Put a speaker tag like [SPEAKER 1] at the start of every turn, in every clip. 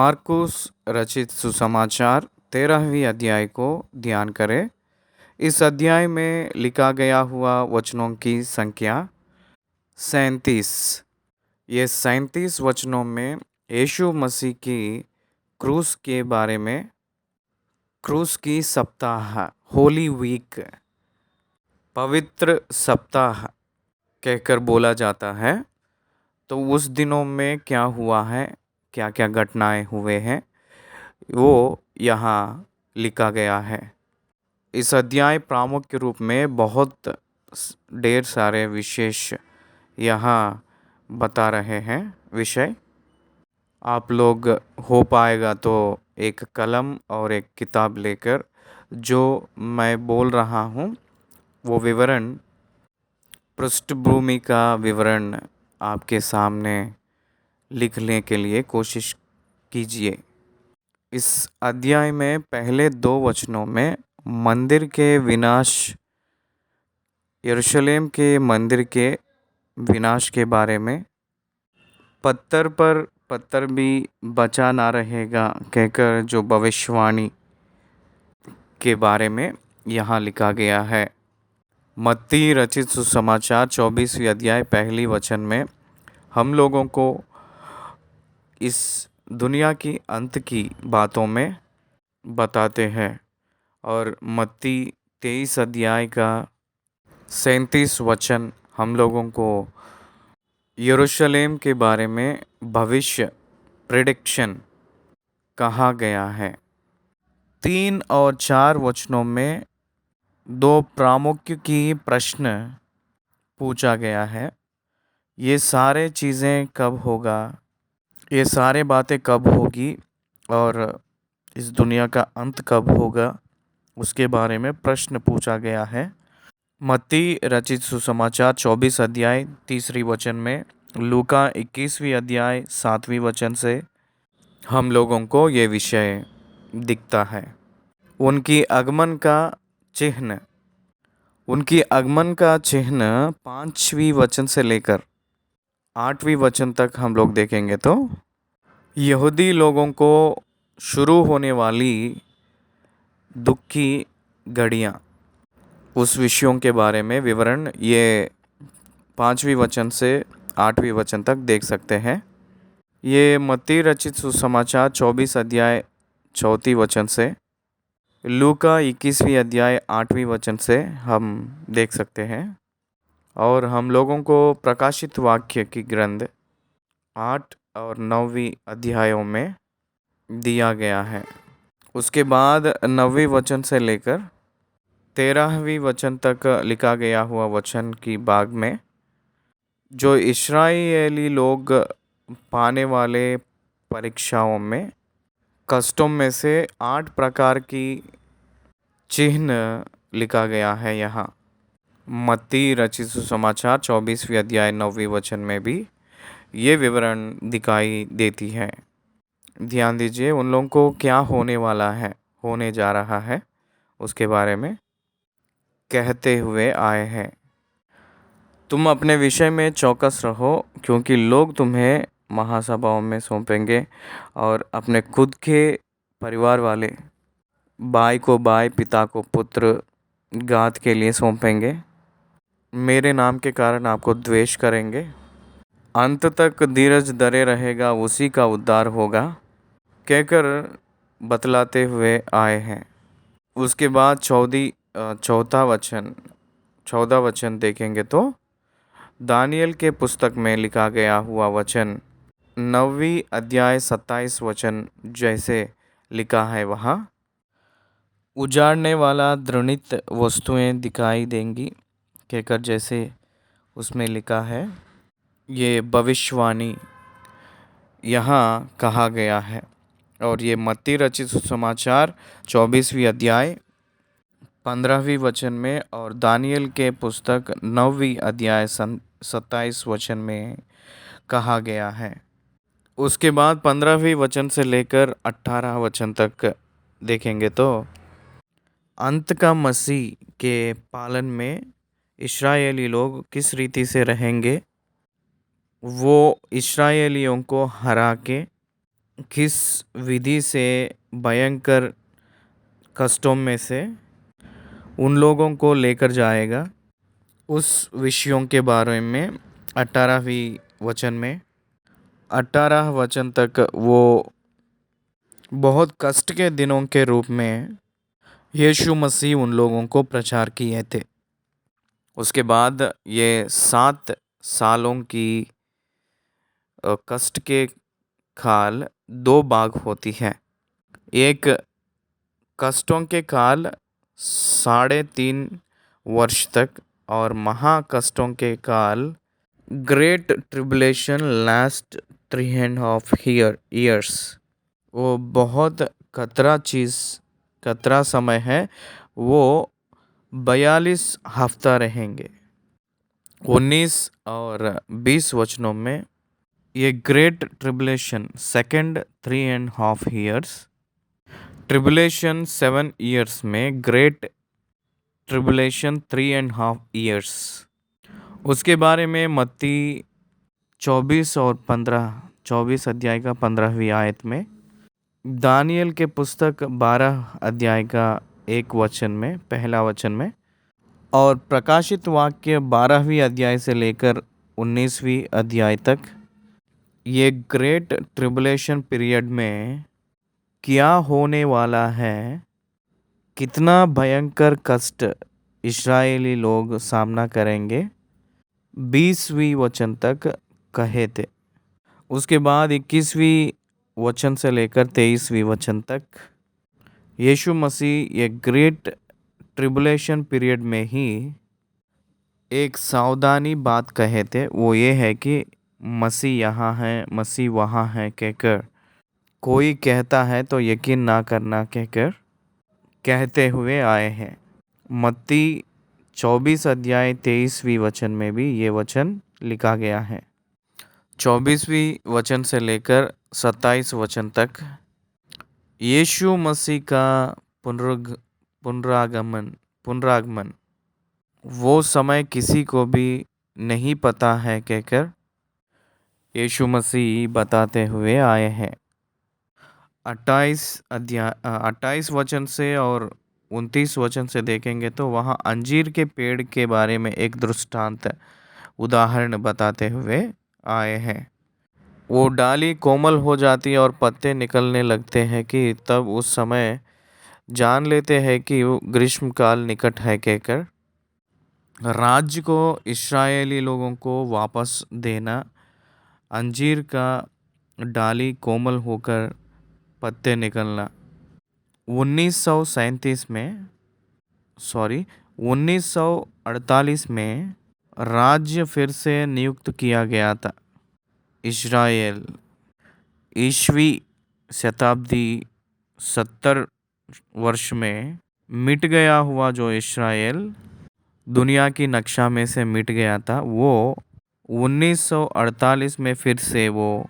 [SPEAKER 1] मार्कुस रचित सुसमाचार 13वीं अध्याय को ध्यान करें। इस अध्याय में लिखा गया हुआ वचनों की संख्या 37। ये 37 वचनों में यीशु मसीह की क्रूस के बारे में, क्रूस की सप्ताह, होली वीक, पवित्र सप्ताह कहकर बोला जाता है। तो उस दिनों में क्या हुआ है, क्या क्या घटनाएं हुए हैं, वो यहाँ लिखा गया है। इस अध्याय प्रामुख्य रूप में बहुत ढेर सारे विशेष यहाँ बता रहे हैं विषय। आप लोग हो पाएगा तो एक कलम और एक किताब लेकर जो मैं बोल रहा हूँ वो विवरण, पृष्ठभूमि का विवरण आपके सामने लिखने के लिए कोशिश कीजिए। इस अध्याय में पहले 2 वचनों में मंदिर के विनाश, यरूशलेम के मंदिर के विनाश के बारे में, पत्थर पर पत्थर भी बचा ना रहेगा कहकर जो भविष्यवाणी के बारे में यहाँ लिखा गया है। मत्ती रचित सुसमाचार 24वीं अध्याय पहली वचन में हम लोगों को इस दुनिया की अंत की बातों में बताते हैं। और मत्ती 23 अध्याय का 37 वचन हम लोगों को यरूशलेम के बारे में भविष्य प्रेडिक्शन कहा गया है। 3 और 4 वचनों में 2 प्रामुख्य की प्रश्न पूछा गया है। ये सारे चीज़ें कब होगा, ये सारे बातें कब होगी और इस दुनिया का अंत कब होगा, उसके बारे में प्रश्न पूछा गया है। मत्ती रचित सुसमाचार 24 अध्याय 3री वचन में, लूका 21वीं अध्याय 7वीं वचन से हम लोगों को ये विषय दिखता है। उनकी आगमन का चिन्ह, उनकी आगमन का चिन्ह 5वीं वचन से लेकर 8वीं वचन तक हम लोग देखेंगे तो यहूदी लोगों को शुरू होने वाली दुख की घड़ियाँ, उस विषयों के बारे में विवरण ये 5वीं वचन से 8वीं वचन तक देख सकते हैं। ये मत्ती रचित सुसमाचार 24 अध्याय 4 वचन से, लूका 21वीं अध्याय 8वीं वचन से हम देख सकते हैं। और हम लोगों को प्रकाशित वाक्य की ग्रंथ 8 और 9वीं अध्यायों में दिया गया है। उसके बाद 9वीं वचन से लेकर 13वीं वचन तक लिखा गया हुआ वचन की भाग में जो इस्राएली लोग पाने वाले परीक्षाओं में, कष्टों में से 8 प्रकार की चिन्ह लिखा गया है। यहाँ मत्ती रचित सुसमाचार 24वीं अध्याय 9वीं वचन में भी ये विवरण दिखाई देती है। ध्यान दीजिए, उन लोगों को क्या होने वाला है, होने जा रहा है, उसके बारे में कहते हुए आए हैं। तुम अपने विषय में चौकस रहो, क्योंकि लोग तुम्हें महासभाओं में सौंपेंगे और अपने खुद के परिवार वाले, भाई को भाई, पिता को पुत्र, घात के लिए सौंपेंगे। मेरे नाम के कारण आपको द्वेष करेंगे। अंत तक धीरज धरे रहेगा, उसी का उद्धार होगा कहकर बतलाते हुए आए हैं। उसके बाद 14 वचन देखेंगे तो दानियल के पुस्तक में लिखा गया हुआ वचन 9वीं अध्याय 27 वचन जैसे लिखा है, वहाँ उजाड़ने वाला घृणित वस्तुएं दिखाई देंगी कहकर जैसे उसमें लिखा है। ये भविष्यवाणी यहाँ कहा गया है। और ये मत्ती रचित सुसमाचार 24वीं अध्याय 15वीं वचन में और दानियल के पुस्तक 9वीं अध्याय 27 वचन में कहा गया है। उसके बाद 15वीं वचन से लेकर 18 वचन तक देखेंगे तो अंत का मसीह के पालन में इस्राएली लोग किस रीति से रहेंगे, वो इस्राएलियों को हरा के किस विधि से भयंकर कष्टों में से उन लोगों को लेकर जाएगा, उस विषयों के बारे में 18वीं वचन में 18 वचन तक वो बहुत कष्ट के दिनों के रूप में यीशु मसीह उन लोगों को प्रचार किए थे। उसके बाद ये 7 सालों की कष्ट के काल दो भाग होती है। एक कष्टों के काल 3.5 वर्ष तक और महा कष्टों के काल ग्रेट ट्रिबुलेशन लास्ट 3.5 years। वो बहुत कतरा समय है। वो 42 हफ्ता रहेंगे। 19 और 20 वचनों में ये great tribulation second 3.5 years, tribulation 7 years में ग्रेट ट्रिबुलेशन 3.5 years। उसके बारे में मत्ती 24 और 15, 24 अध्याय का 15वीं आयत में, दानियल के पुस्तक 12 अध्याय का 1 वचन में, पहला वचन में, और प्रकाशित वाक्य 12वीं अध्याय से लेकर 19वीं अध्याय तक ये ग्रेट ट्रिबुलेशन पीरियड में क्या होने वाला है, कितना भयंकर कष्ट इस्राएली लोग सामना करेंगे, 20वीं वचन तक कहे थे। उसके बाद 21वीं वचन से लेकर 23वीं वचन तक यीशु मसीह ये ग्रेट ट्रिबुलेशन पीरियड में ही एक सावधानी बात कहे थे। वो ये है कि मसीह यहाँ है, मसीह वहाँ है कहकर कोई कहता है तो यकीन ना करना कहकर कहते हुए आए हैं। मत्ती 24 अध्याय 23वीं वचन में भी ये वचन लिखा गया है। 24वीं वचन से लेकर 27 वचन तक यीशु मसीह का पुनरागमन वो समय किसी को भी नहीं पता है कहकर यीशु मसीह बताते हुए आए हैं। 28 वचन से और 29 वचन से देखेंगे तो वहाँ अंजीर के पेड़ के बारे में एक दृष्टांत उदाहरण बताते हुए आए हैं। वो डाली कोमल हो जाती है और पत्ते निकलने लगते हैं कि तब उस समय जान लेते हैं कि ग्रीष्मकाल निकट है कहकर राज्य को इस्राएली लोगों को वापस देना, अंजीर का डाली कोमल होकर पत्ते निकलना। 1948 में राज्य फिर से नियुक्त किया गया था। इस्राएल ईस्वी शताब्दी 70 वर्ष में मिट गया हुआ जो इस्राएल दुनिया की नक्शा में से मिट गया था, वो 1948 में फिर से वो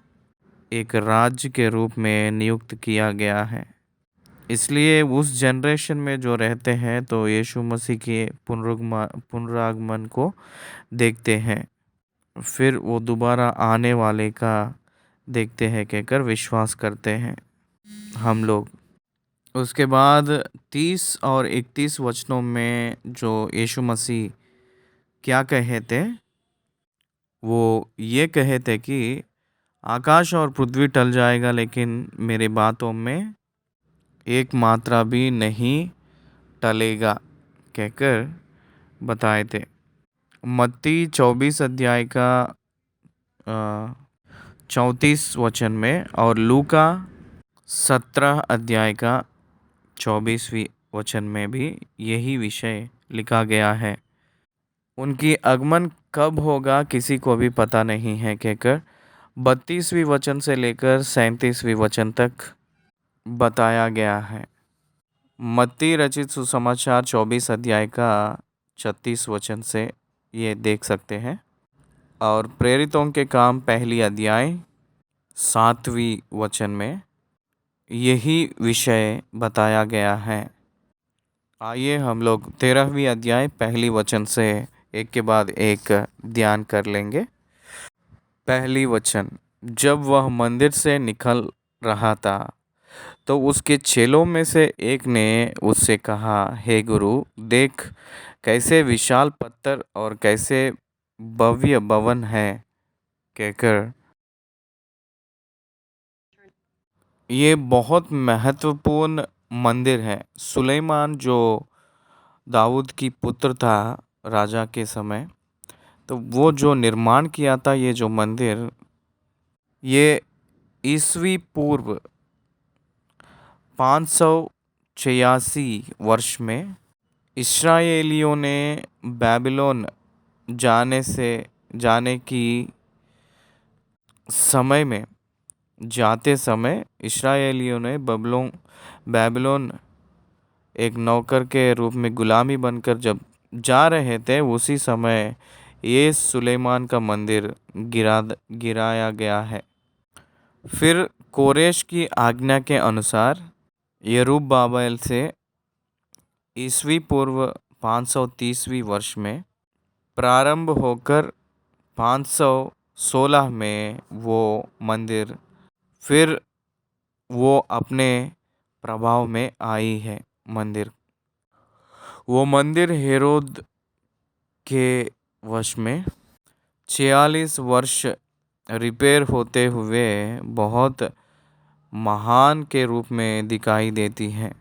[SPEAKER 1] एक राज्य के रूप में नियुक्त किया गया है। इसलिए उस जनरेशन में जो रहते हैं तो यीशु मसीह के पुनरागमन को देखते हैं, फिर वो दोबारा आने वाले का देखते हैं कहकर विश्वास करते हैं हम लोग। उसके बाद 30 और 31 वचनों में जो यीशु मसीह क्या कहे थे, वो ये कहे थे कि आकाश और पृथ्वी टल जाएगा लेकिन मेरे बातों में एक मात्रा भी नहीं टलेगा कहकर बताए थे। मत्ती 24 अध्याय का 34 वचन में और लूका 17 अध्याय का 24वीं वचन में भी यही विषय लिखा गया है। उनकी आगमन कब होगा किसी को भी पता नहीं है कहकर 32वीं वचन से लेकर 37वीं वचन तक बताया गया है। मत्ती रचित सुसमाचार 24 अध्याय का 36 वचन से ये देख सकते हैं और प्रेरितों के काम पहली अध्याय 7वीं वचन में यही विषय बताया गया है। आइए हम लोग 13वीं अध्याय पहली वचन से एक के बाद एक ध्यान कर लेंगे। पहली वचन, जब वह मंदिर से निकल रहा था। तो उसके चेलों में से एक ने उससे कहा, हे गुरु, देख कैसे विशाल पत्थर और कैसे भव्य भवन है, कहकर ये बहुत महत्वपूर्ण मंदिर है। सुलेमान जो दाऊद की पुत्र था राजा के समय, तो वो जो निर्माण किया था ये जो मंदिर, ये ईसवी पूर्व 586 वर्ष में इस्राएलियों ने बेबीलोन जाने की समय में जाते समय इस्राएलियों ने बेबीलोन एक नौकर के रूप में गुलामी बनकर जब जा रहे थे, उसी समय ये सुलेमान का मंदिर गिराया गया है। फिर कोरेश की आज्ञा के अनुसार यरूब्बाबेल से ईसवी पूर्व 530वीं वर्ष में प्रारंभ होकर 516 में वो मंदिर फिर वो अपने प्रभाव में आई है। वो मंदिर हेरोद के वश में 46 वर्ष रिपेयर होते हुए बहुत महान के रूप में दिखाई देती है।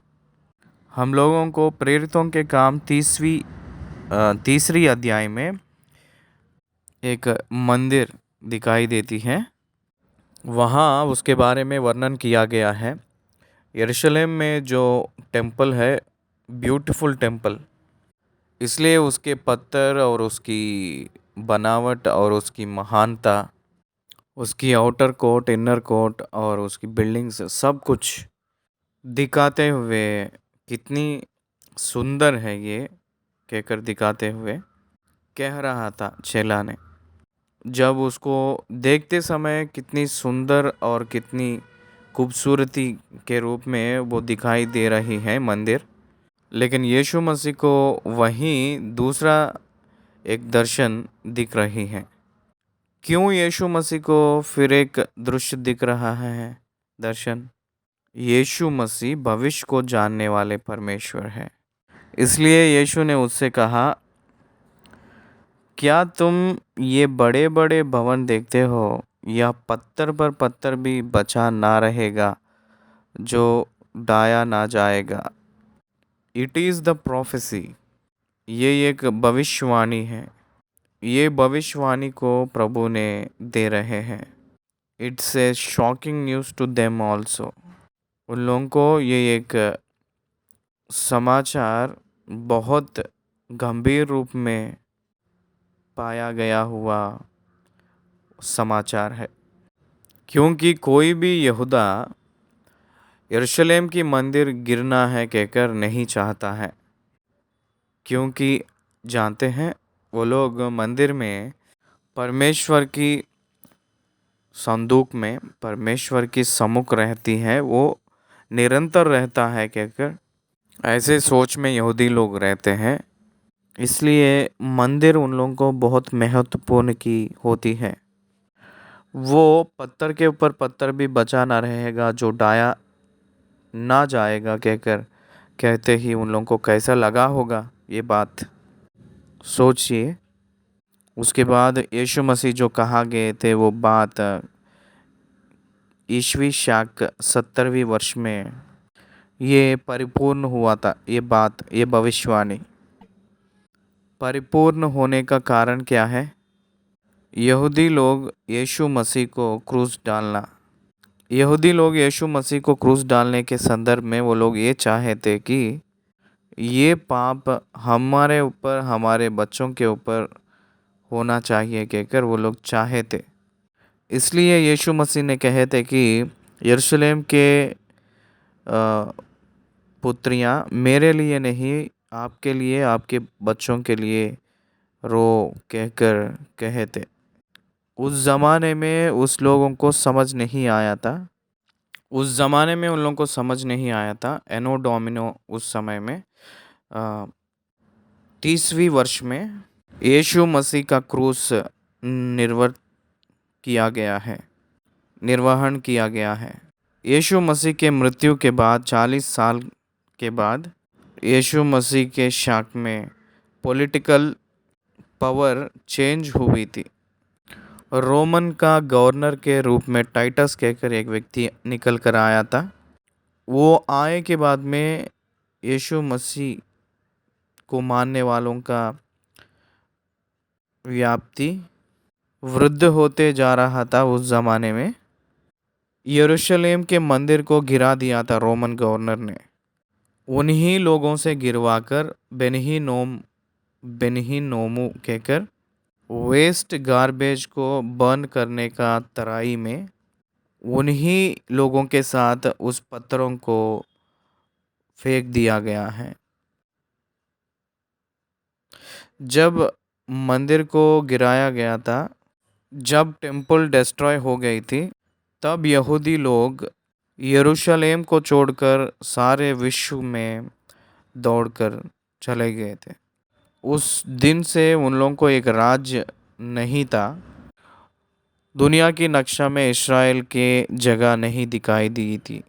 [SPEAKER 1] हम लोगों को प्रेरितों के काम तीसरी अध्याय में एक मंदिर दिखाई देती है। वहाँ उसके बारे में वर्णन किया गया है। यरूशलेम में जो टेम्पल है, ब्यूटीफुल टेम्पल, इसलिए उसके पत्थर और उसकी बनावट और उसकी महानता, उसकी आउटर कोर्ट, इनर कोर्ट और उसकी बिल्डिंग्स सब कुछ दिखाते हुए कितनी सुंदर है ये कहकर दिखाते हुए कह रहा था चेला ने। जब उसको देखते समय कितनी सुंदर और कितनी खूबसूरती के रूप में वो दिखाई दे रही है मंदिर, लेकिन यीशु मसीह को वहीं दूसरा एक दर्शन दिख रही है। क्यों यीशु मसीह को फिर एक दृश्य दिख रहा है दर्शन? यीशु मसीह भविष्य को जानने वाले परमेश्वर है। इसलिए यीशु ने उससे कहा, क्या तुम ये बड़े बड़े भवन देखते हो? यह पत्थर पर पत्थर भी बचा ना रहेगा जो ढाया ना जाएगा। It is the prophecy. ये एक भविष्यवाणी है। ये भविष्यवाणी को प्रभु ने दे रहे हैं। It's a shocking news to them also. उन लोगों को ये एक समाचार बहुत गंभीर रूप में पाया गया हुआ समाचार है, क्योंकि कोई भी यहूदा यरूशलेम की मंदिर गिरना है कहकर नहीं चाहता है, क्योंकि जानते हैं वो लोग मंदिर में परमेश्वर की संदूक में परमेश्वर की सम्मुख रहती है, वो निरंतर रहता है कहकर ऐसे सोच में यहूदी लोग रहते हैं। इसलिए मंदिर उन लोगों को बहुत महत्वपूर्ण की होती है। वो पत्थर के ऊपर पत्थर भी बचा ना रहेगा जो ढाया ना जाएगा कहकर कहते ही उन लोगों को कैसा लगा होगा ये बात सोचिए। उसके बाद यीशु मसीह जो कहा गए थे वो बात ईस्वी शाक 70वीं वर्ष में ये परिपूर्ण हुआ था। ये बात, ये भविष्यवाणी परिपूर्ण होने का कारण क्या है? यहूदी लोग यीशु मसीह को क्रूस डालना, यहूदी लोग यीशु मसीह को क्रूस डालने के संदर्भ में वो लोग ये चाहे थे कि ये पाप हमारे ऊपर, हमारे बच्चों के ऊपर होना चाहिए कहकर वो लोग चाहे थे। इसलिए यीशु मसीह ने कहे थे कि यरूशलेम के पुत्रियाँ मेरे लिए नहीं, आपके लिए, आपके बच्चों के लिए रो कहकर कहे थे। उस ज़माने में उस लोगों को समझ नहीं आया था। उस ज़माने में उन लोगों को समझ नहीं आया था। एनो डोमिनो उस समय में 30वीं वर्ष में यीशु मसीह का क्रूस निर्वहन किया गया है। यीशु मसीह के मृत्यु के बाद 40 साल के बाद यीशु मसीह के शाख में पॉलिटिकल पावर चेंज हुई थी। रोमन का गवर्नर के रूप में टाइटस कहकर एक व्यक्ति निकल कर आया था। वो आए के बाद में यीशु मसीह को मानने वालों का व्याप्ति वृद्ध होते जा रहा था। उस ज़माने में यरूशलेम के मंदिर को गिरा दिया था रोमन गवर्नर ने। उन्हीं लोगों से गिरवाकर बेनहीनोमू कहकर वेस्ट गार्बेज को बर्न करने का तराई में उन्हीं लोगों के साथ उस पत्थरों को फेंक दिया गया है। जब मंदिर को गिराया गया था, जब टेम्पल डिस्ट्रॉय हो गई थी, तब यहूदी लोग यरूशलेम को छोड़कर सारे विश्व में दौड़कर चले गए थे। उस दिन से उन लोगों को एक राज्य नहीं था। दुनिया की नक्शा में इस्राएल के जगह नहीं दिखाई दी थी।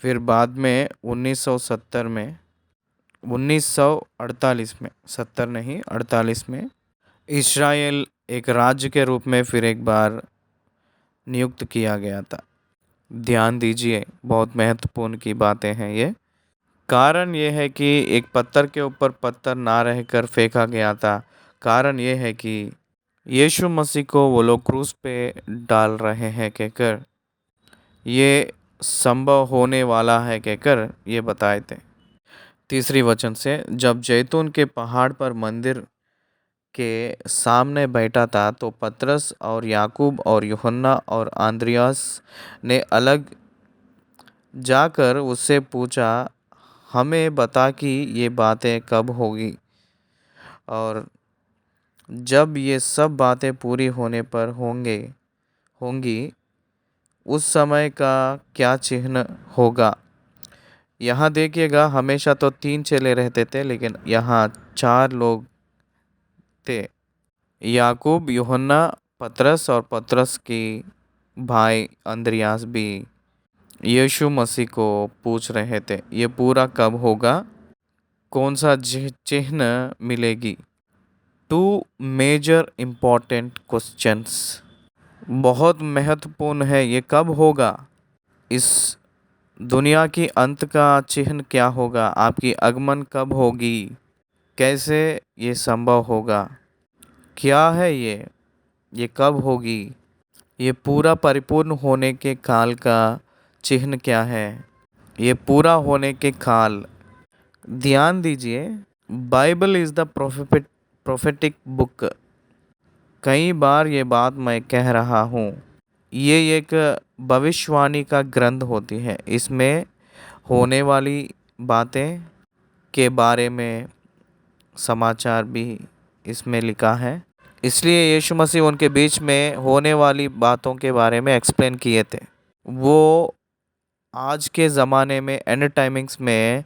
[SPEAKER 1] फिर बाद में 1948 में 70 नहीं 48 में इस्राएल एक राज्य के रूप में फिर एक बार नियुक्त किया गया था। ध्यान दीजिए, बहुत महत्वपूर्ण की बातें हैं ये। कारण ये है कि एक पत्थर के ऊपर पत्थर ना रहकर फेंका गया था। कारण ये है कि यीशु मसीह को वो लोग क्रूस पे डाल रहे हैं कहकर, ये संभव होने वाला है कहकर ये बताए थे। तीसरी वचन से, जब जैतून के पहाड़ पर मंदिर के सामने बैठा था तो पतरस और याकूब और यूहन्ना और आंद्रियास ने अलग जाकर उससे पूछा, हमें बता कि ये बातें कब होगी और जब ये सब बातें पूरी होने पर होंगी उस समय का क्या चिन्ह होगा। यहाँ देखिएगा, हमेशा तो 3 चेले रहते थे, लेकिन यहाँ 4 लोग थे। याकूब, यूहन्ना, पतरस और पतरस की भाई अंद्रियास भी यीशु मसीह को पूछ रहे थे, ये पूरा कब होगा, कौन सा चिन्ह मिलेगी। 2 मेजर इम्पॉर्टेंट क्वेश्चंस, बहुत महत्वपूर्ण है। ये कब होगा, इस दुनिया की अंत का चिन्ह क्या होगा, आपकी आगमन कब होगी, कैसे ये संभव होगा, क्या है ये कब होगी, ये पूरा परिपूर्ण होने के काल का चिन्ह क्या है, ये पूरा होने के काल। ध्यान दीजिए, Bible is the prophetic book. कई बार ये बात मैं कह रहा हूँ, ये एक भविष्यवाणी का ग्रंथ होती है। इसमें होने वाली बातें के बारे में समाचार भी इसमें लिखा है। इसलिए यीशु मसीह उनके बीच में होने वाली बातों के बारे में एक्सप्लेन किए थे। वो आज के ज़माने में एंड टाइमिंग्स में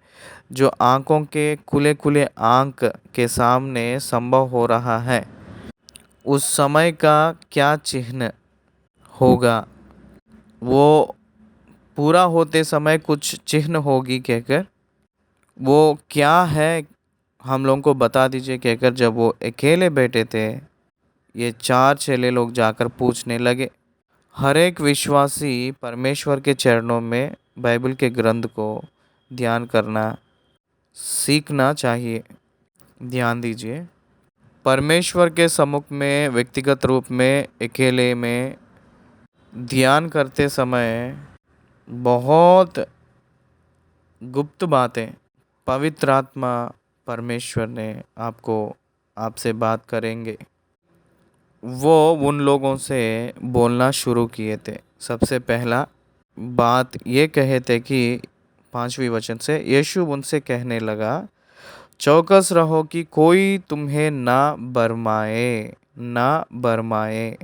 [SPEAKER 1] जो आँखों के खुले आँख के सामने संभव हो रहा है, उस समय का क्या चिन्ह होगा, वो पूरा होते समय कुछ चिन्ह होगी कहकर, वो क्या है हम लोगों को बता दीजिए कहकर जब वो अकेले बैठे थे, ये 4 चेले लोग जाकर पूछने लगे। हर एक विश्वासी परमेश्वर के चरणों में बाइबल के ग्रंथ को ध्यान करना सीखना चाहिए। ध्यान दीजिए, परमेश्वर के सम्मुख में व्यक्तिगत रूप में अकेले में ध्यान करते समय बहुत गुप्त बातें पवित्र आत्मा परमेश्वर ने आपसे बात करेंगे। वो उन लोगों से बोलना शुरू किए थे। सबसे पहला बात ये कहे थे कि 5वीं वचन से, यीशु उनसे कहने लगा, चौकस रहो कि कोई तुम्हें ना बरमाए।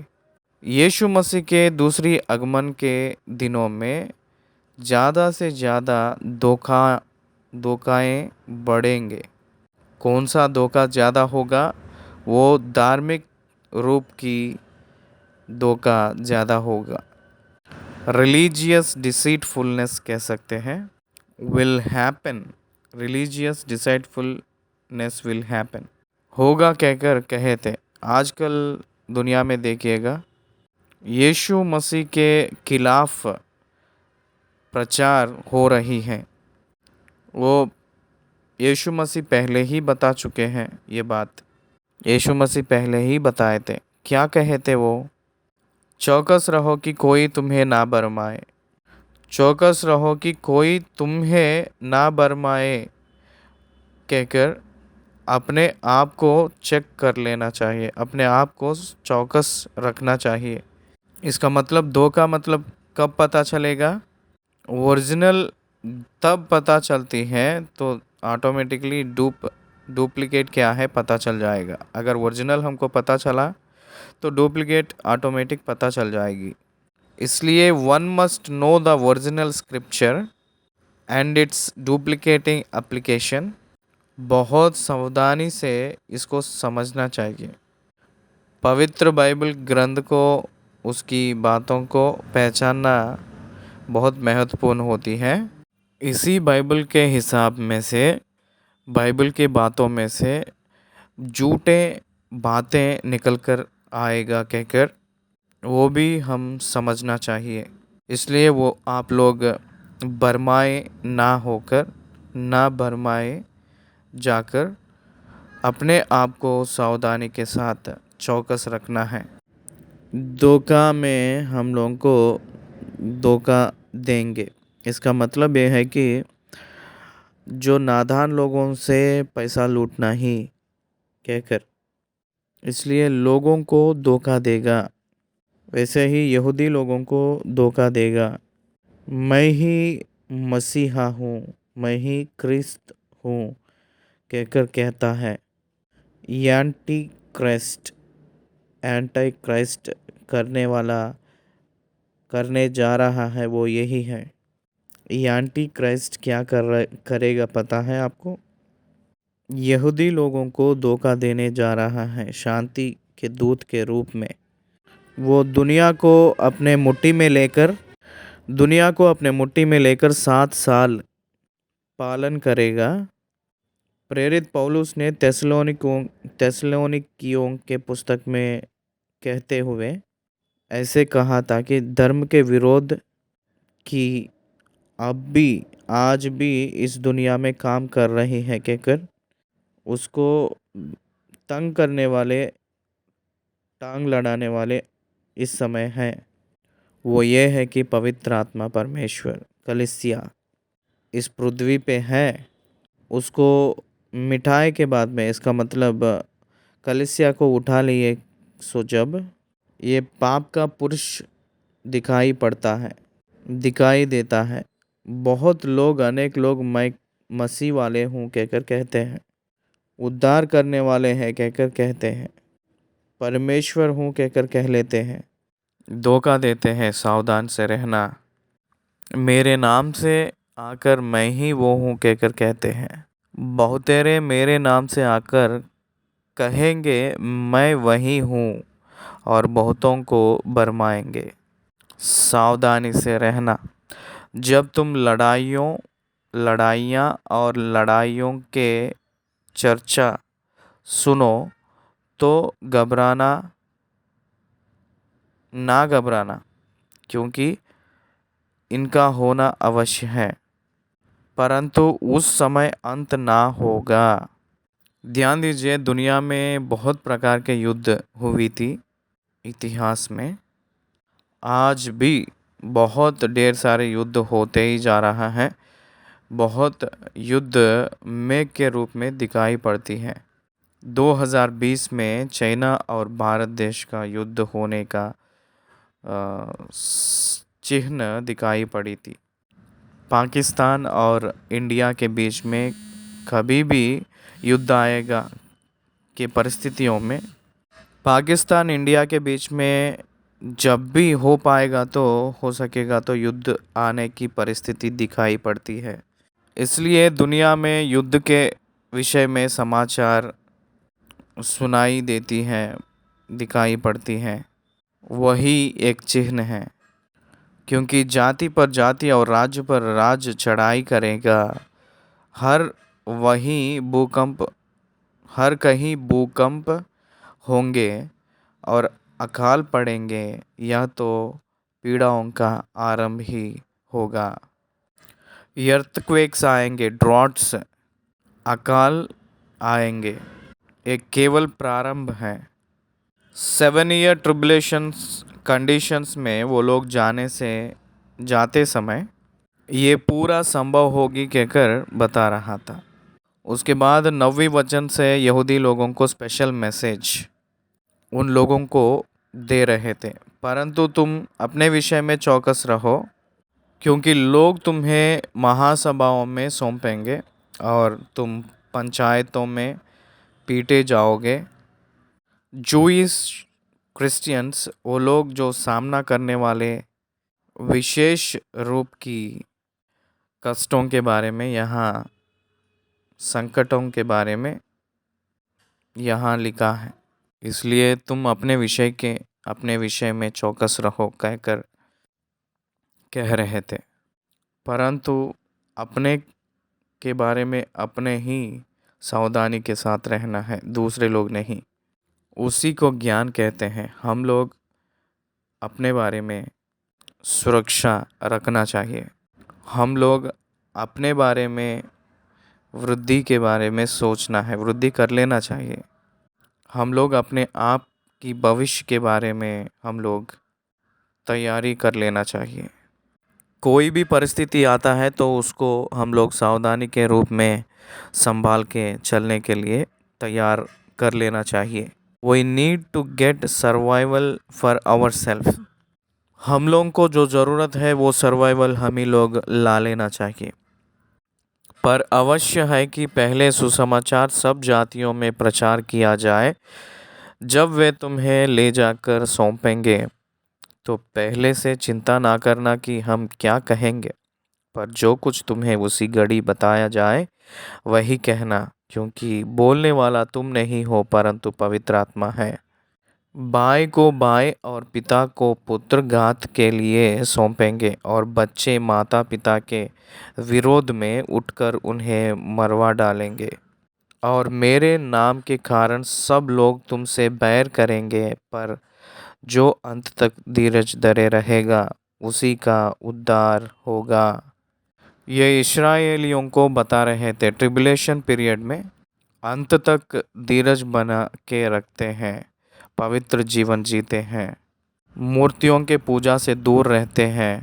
[SPEAKER 1] यीशु मसीह के दूसरी आगमन के दिनों में ज़्यादा से ज़्यादा धोखाएँ बढ़ेंगे। कौन सा धोखा ज़्यादा होगा, वो धार्मिक रूप की धोखा ज़्यादा होगा। रिलीजियस डिसीटफुलनेस कह सकते हैं, will happen, religious deceitfulness will happen, होगा कहकर कहे थे। आजकल दुनिया में देखिएगा, यीशु मसीह के खिलाफ प्रचार हो रही है। वो यीशु मसीह पहले ही बता चुके हैं ये बात। यीशु मसीह पहले ही बताए थे। क्या कहे थे वो? चौकस रहो कि कोई तुम्हें ना बरमाए, चौकस रहो कि कोई तुम्हें ना बरमाए कहकर अपने आप को चेक कर लेना चाहिए, अपने आप को चौकस रखना चाहिए। इसका मतलब दो का मतलब कब पता चलेगा? ओरिजिनल तब पता चलती है तो ऑटोमेटिकली डुप्लीकेट क्या है पता चल जाएगा। अगर ओरिजिनल हमको पता चला तो डुप्लीकेट ऑटोमेटिक पता चल जाएगी। इसलिए one must know the original scripture and it's duplicating application. बहुत सावधानी से इसको समझना चाहिए। पवित्र बाइबल ग्रंथ को, उसकी बातों को पहचानना बहुत महत्वपूर्ण होती है। इसी बाइबल के हिसाब में से, बाइबल की बातों में से झूठे बातें निकल कर आएगा कहकर वो भी हम समझना चाहिए। इसलिए वो आप लोग भरमाए ना होकर, ना भरमाए जाकर अपने आप को सावधानी के साथ चौकस रखना है। धोखा में हम लोगों को धोखा देंगे, इसका मतलब ये है कि जो नादान लोगों से पैसा लूटना ही कहकर इसलिए लोगों को धोखा देगा, वैसे ही यहूदी लोगों को धोखा देगा। मैं ही मसीहा हूँ, मैं ही क्रिस्त हूँ कहकर कहता है। एंटी क्राइस्ट, एंटी क्राइस्ट करने वाला, करने जा रहा है वो यही है। एंटी क्राइस्ट क्या करेगा पता है आपको? यहूदी लोगों को धोखा देने जा रहा है शांति के दूत के रूप में। वो दुनिया को अपने मुट्ठी में लेकर, दुनिया को अपने मुट्ठी में लेकर 7 साल पालन करेगा। प्रेरित पौलुस ने तेसलोनिकियों के पुस्तक में कहते हुए ऐसे कहा था कि धर्म के विरोध की अब भी, आज भी इस दुनिया में काम कर रही है कहकर उसको तंग करने वाले, टांग लड़ाने वाले इस समय हैं। वो ये है कि पवित्र आत्मा परमेश्वर कलीसिया इस पृथ्वी पे है। उसको मिटाए के बाद में, इसका मतलब कलीसिया को उठा लिए सो जब ये पाप का पुरुष दिखाई पड़ता है, दिखाई देता है। बहुत लोग, अनेक लोग मैं मसीह वाले हूँ कहकर कहते हैं, उद्धार करने वाले हैं कहकर कहते हैं, परमेश्वर हूँ कहकर कह लेते हैं, धोखा देते हैं। सावधान से रहना। मेरे नाम से आकर मैं ही वो हूँ कहकर कहते हैं। बहुतेरे मेरे नाम से आकर कहेंगे मैं वही हूँ और बहुतों को भरमाएंगे। सावधानी से रहना। जब तुम लड़ाइयाँ और लड़ाइयों के चर्चा सुनो तो ना घबराना, क्योंकि इनका होना अवश्य है, परंतु उस समय अंत ना होगा। ध्यान दीजिए, दुनिया में बहुत प्रकार के युद्ध हुई थी इतिहास में। आज भी बहुत ढेर सारे युद्ध होते ही जा रहा है। बहुत युद्ध मेघ के रूप में दिखाई पड़ती है। 2020 में चाइना और भारत देश का युद्ध होने का चिन्ह दिखाई पड़ी थी। पाकिस्तान और इंडिया के बीच में कभी भी युद्ध आएगा की परिस्थितियों में, पाकिस्तान इंडिया के बीच में जब भी हो पाएगा तो हो सकेगा तो युद्ध आने की परिस्थिति दिखाई पड़ती है। इसलिए दुनिया में युद्ध के विषय में समाचार सुनाई देती हैं, दिखाई पड़ती हैं। वही एक चिन्ह है। क्योंकि जाति पर जाति और राज्य पर राज्य चढ़ाई करेगा। हर वही भूकंप हर कहीं भूकंप होंगे और अकाल पड़ेंगे। यह तो पीड़ाओं का आरंभ ही होगा। earthquakes आएंगे, ड्रॉट्स, अकाल आएंगे, एक केवल प्रारंभ है। 7 ईयर ट्रिबुलेशंस कंडीशंस में वो लोग जाते समय ये पूरा संभव होगी कहकर बता रहा था। उसके बाद 9वीं वचन से यहूदी लोगों को स्पेशल मैसेज उन लोगों को दे रहे थे, परंतु तुम अपने विषय में चौकस रहो, क्योंकि लोग तुम्हें महासभाओं में सौंपेंगे और तुम पंचायतों में पीटे जाओगे। जूइश क्रिश्चियंस, वो लोग जो सामना करने वाले विशेष रूप की कष्टों के बारे में, यहाँ संकटों के बारे में यहाँ लिखा है। इसलिए तुम अपने विषय में चौकस रहो कहकर कह रहे थे, परंतु अपने के बारे में अपने ही सावधानी के साथ रहना है, दूसरे लोग नहीं। उसी को ज्ञान कहते हैं। हम लोग अपने बारे में सुरक्षा रखना चाहिए। हम लोग अपने बारे में वृद्धि के बारे में सोचना है, वृद्धि कर लेना चाहिए। हम लोग अपने आप की भविष्य के बारे में हम लोग तैयारी कर लेना चाहिए। कोई भी परिस्थिति आता है तो उसको हम लोग सावधानी के रूप में संभाल के चलने के लिए तैयार कर लेना चाहिए। We need to get survival for our self. हम लोगों को जो ज़रूरत है वो सर्वाइवल हम ही लोग ला लेना चाहिए। पर अवश्य है कि पहले सुसमाचार सब जातियों में प्रचार किया जाए। जब वे तुम्हें ले जाकर सौंपेंगे तो पहले से चिंता ना करना कि हम क्या कहेंगे, पर जो कुछ तुम्हें उसी घड़ी बताया जाए वही कहना, क्योंकि बोलने वाला तुम नहीं हो परंतु पवित्र आत्मा है। बाई को बाई और पिता को पुत्र घात के लिए सौंपेंगे और बच्चे माता पिता के विरोध में उठकर उन्हें मरवा डालेंगे। और मेरे नाम के कारण सब लोग तुमसे बैर करेंगे, पर जो अंत तक धीरज धरे रहेगा उसी का उद्धार होगा। ये इस्राएलियों को बता रहे थे। ट्रिबुलेशन पीरियड में अंत तक धीरज बना के रखते हैं, पवित्र जीवन जीते हैं, मूर्तियों के पूजा से दूर रहते हैं,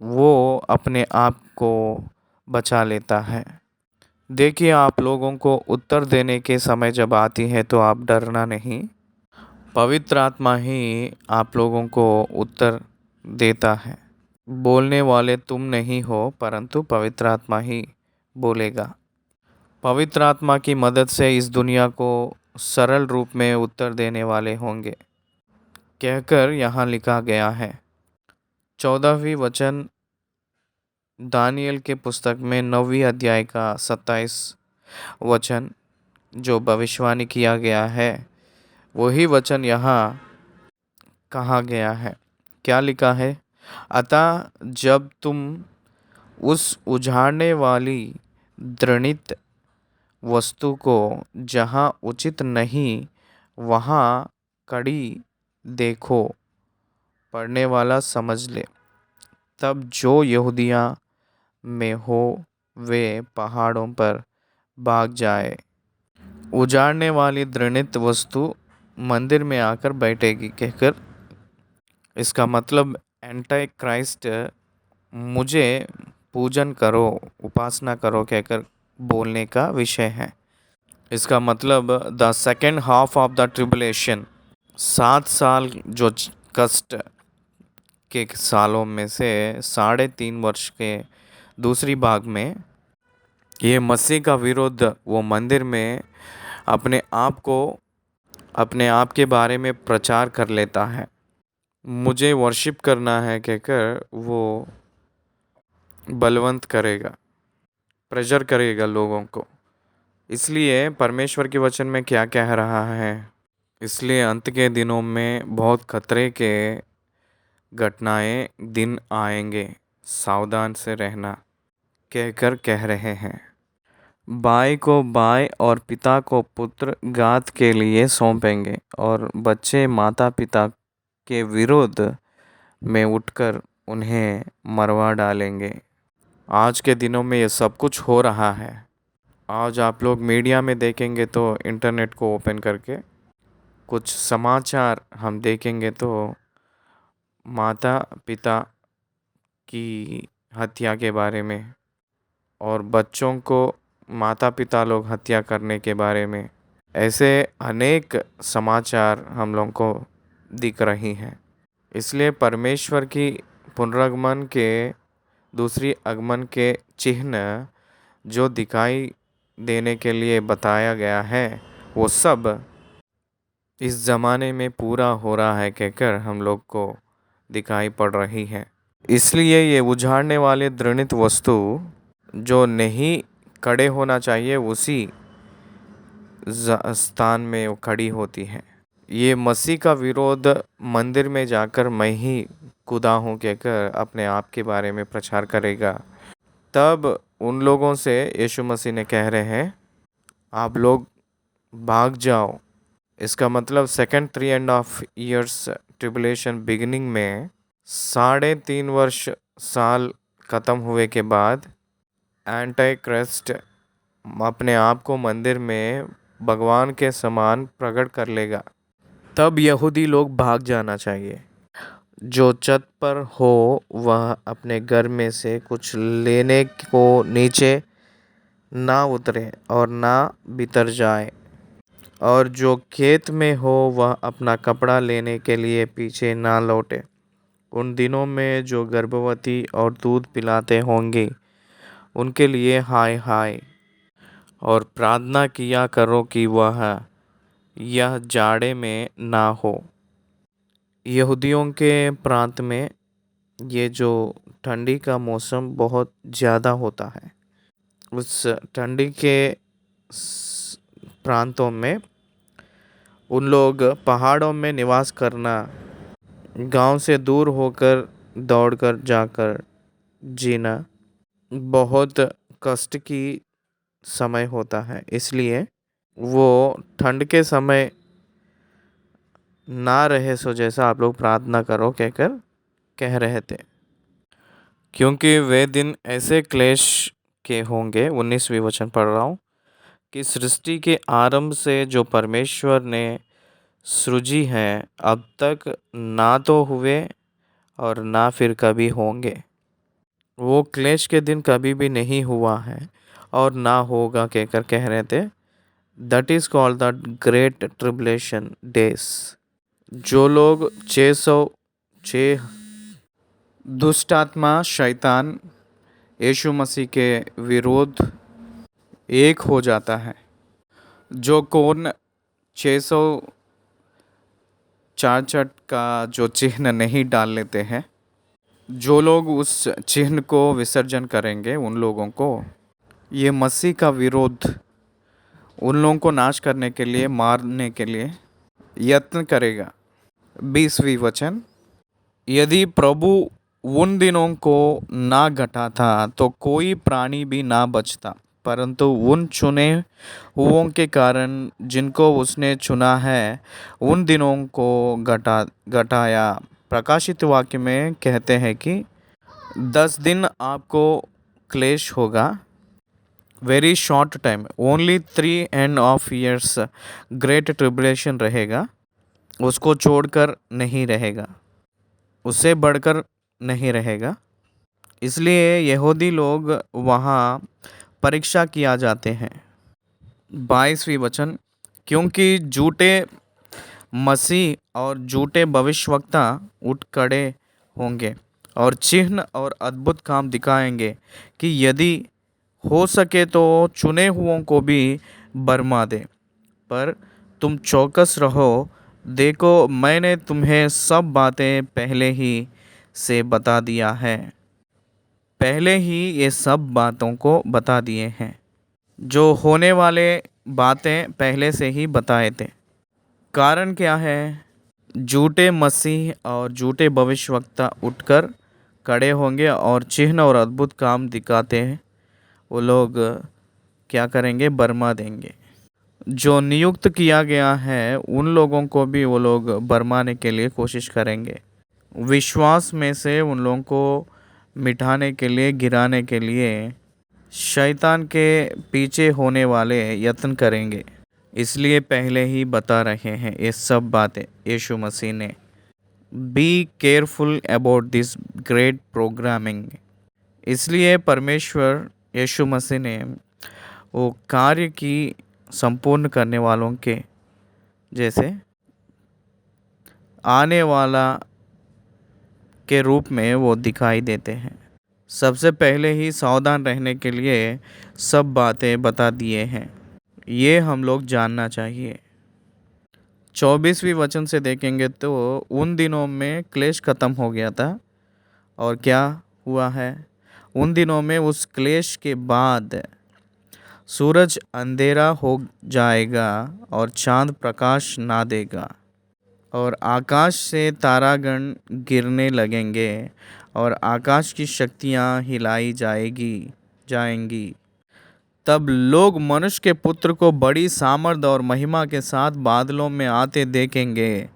[SPEAKER 1] वो अपने आप को बचा लेता है। देखिए, आप लोगों को उत्तर देने के समय जब आती है तो आप डरना नहीं। पवित्र आत्मा ही आप लोगों को उत्तर देता है। बोलने वाले तुम नहीं हो परंतु पवित्र आत्मा ही बोलेगा। पवित्र आत्मा की मदद से इस दुनिया को सरल रूप में उत्तर देने वाले होंगे कहकर यहाँ लिखा गया है। 14वीं वचन दानियल के पुस्तक में 9वीं अध्याय का 27 वचन जो भविष्यवाणी किया गया है वही वचन यहाँ कहा गया है। क्या लिखा है? अतः जब तुम उस उजाड़ने वाली दृढ़ित वस्तु को जहाँ उचित नहीं वहाँ कड़ी देखो, पढ़ने वाला समझ ले, तब जो यहूदिया में हो वे पहाड़ों पर भाग जाए। उजाड़ने वाली दृढ़ित वस्तु मंदिर में आकर बैठेगी कहकर, इसका मतलब एंटी क्राइस्ट मुझे पूजन करो, उपासना करो कहकर बोलने का विषय है। इसका मतलब the second half of the tribulation, 7 साल जो कष्ट के सालों में से 3.5 वर्ष के दूसरी भाग में ये मसीह का विरोध वो मंदिर में अपने आप के बारे में प्रचार कर लेता है। मुझे वर्शिप करना है कहकर वो बलवंत करेगा, प्रेशर करेगा लोगों को। इसलिए परमेश्वर के वचन में क्या कह रहा है? इसलिए अंत के दिनों में बहुत खतरे के घटनाएं दिन आएंगे, सावधान से रहना कहकर कह रहे हैं। भाई को भाई और पिता को पुत्र घात के लिए सौंपेंगे और बच्चे माता पिता के विरोध में उठकर उन्हें मरवा डालेंगे। आज के दिनों में ये सब कुछ हो रहा है। आज आप लोग मीडिया में देखेंगे तो इंटरनेट को ओपन करके कुछ समाचार हम देखेंगे तो माता पिता की हत्या के बारे में और बच्चों को माता पिता लोग हत्या करने के बारे में ऐसे अनेक समाचार हम लोगों को दिख रही हैं। इसलिए परमेश्वर की पुनरागमन के दूसरी आगमन के चिन्ह जो दिखाई देने के लिए बताया गया है वो सब इस ज़माने में पूरा हो रहा है कहकर हम लोग को दिखाई पड़ रही है। इसलिए ये उजाड़ने वाले दृढ़ वस्तु जो नहीं खड़े होना चाहिए उसी स्थान में वो खड़ी होती है। ये मसीह का विरोध मंदिर में जाकर मैं ही खुदा हूँ कहकर अपने आप के बारे में प्रचार करेगा। तब उन लोगों से यीशु मसीह ने कह रहे हैं आप लोग भाग जाओ। इसका मतलब सेकंड 3.5 years ट्रिबुलेशन बिगिनिंग में 3.5 वर्ष साल ख़त्म हुए के बाद एंटी क्राइस्ट अपने आप को मंदिर में भगवान के समान प्रकट कर लेगा। तब यहूदी लोग भाग जाना चाहिए। जो छत पर हो वह अपने घर में से कुछ लेने को नीचे ना उतरे और ना भीतर जाए, और जो खेत में हो वह अपना कपड़ा लेने के लिए पीछे ना लौटे। उन दिनों में जो गर्भवती और दूध पिलाते होंगे उनके लिए हाय हाय, और प्रार्थना किया करो कि वह यह जाड़े में ना हो। यहूदियों के प्रांत में ये जो ठंडी का मौसम बहुत ज़्यादा होता है, उस ठंडी के प्रांतों में उन लोग पहाड़ों में निवास करना, गांव से दूर होकर दौड़कर जाकर जीना बहुत कष्ट की समय होता है। इसलिए वो ठंड के समय ना रहे सो जैसा आप लोग प्रार्थना करो कहकर कह रहे थे, क्योंकि वे दिन ऐसे क्लेश के होंगे। 19वीं वचन पढ़ रहा हूँ कि सृष्टि के आरंभ से जो परमेश्वर ने सृजी है अब तक ना तो हुए और ना फिर कभी होंगे। वो क्लेश के दिन कभी भी नहीं हुआ है और ना होगा कहकर कह रहे थे। That is called the great tribulation days. जो लोग 606 दुष्ट आत्मा शैतान यीशु मसीह के विरोध एक हो जाता है, जो कौन 666 का जो चिन्ह नहीं डाल लेते हैं, जो लोग उस चिन्ह को विसर्जन करेंगे उन लोगों को ये मसीह का विरोध उन लोगों को नाश करने के लिए, मारने के लिए यत्न करेगा। 20वीं वचन, यदि प्रभु उन दिनों को ना घटा था तो कोई प्राणी भी ना बचता, परंतु उन चुने हुओं के कारण जिनको उसने चुना है उन दिनों को घटाया। प्रकाशित वाक्य में कहते हैं कि 10 दिन आपको क्लेश होगा। Very short time, only 3.5 years great tribulation रहेगा। उसको छोड़कर नहीं रहेगा, उससे बढ़कर नहीं रहेगा। इसलिए यहूदी लोग वहाँ परीक्षा किया जाते हैं। 22वीं वचन, क्योंकि झूठे मसीह और झूठे भविष्यवक्ता उठ खड़े होंगे और चिन्ह और अद्भुत काम दिखाएंगे कि यदि हो सके तो चुने हुओं को भी बरमा दे। पर तुम चौकस रहो, देखो मैंने तुम्हें सब बातें पहले ही से बता दिया है। पहले ही ये सब बातों को बता दिए हैं, जो होने वाले बातें पहले से ही बताए थे। कारण क्या है? झूठे मसीह और झूठे भविष्यवक्ता उठकर खड़े होंगे और चिन्ह और अद्भुत काम दिखाते हैं वो लोग क्या करेंगे, बर्मा देंगे। जो नियुक्त किया गया है उन लोगों को भी वो लोग बरमाने के लिए कोशिश करेंगे। विश्वास में से उन लोगों को मिटाने के लिए, गिराने के लिए शैतान के पीछे होने वाले यत्न करेंगे। इसलिए पहले ही बता रहे हैं ये सब बातें यीशु मसीह ने। Be careful about this great programming. इसलिए परमेश्वर यीशु मसीह ने वो कार्य की संपूर्ण करने वालों के जैसे आने वाला के रूप में वो दिखाई देते हैं। सबसे पहले ही सावधान रहने के लिए सब बातें बता दिए हैं। ये हम लोग जानना चाहिए। 24वीं वचन से देखेंगे तो उन दिनों में क्लेश खत्म हो गया था और क्या हुआ है, उन दिनों में उस क्लेश के बाद सूरज अंधेरा हो जाएगा और चांद प्रकाश ना देगा और आकाश से तारागण गिरने लगेंगे और आकाश की शक्तियाँ हिलाई जाएंगी। तब लोग मनुष्य के पुत्र को बड़ी सामर्थ और महिमा के साथ बादलों में आते देखेंगे।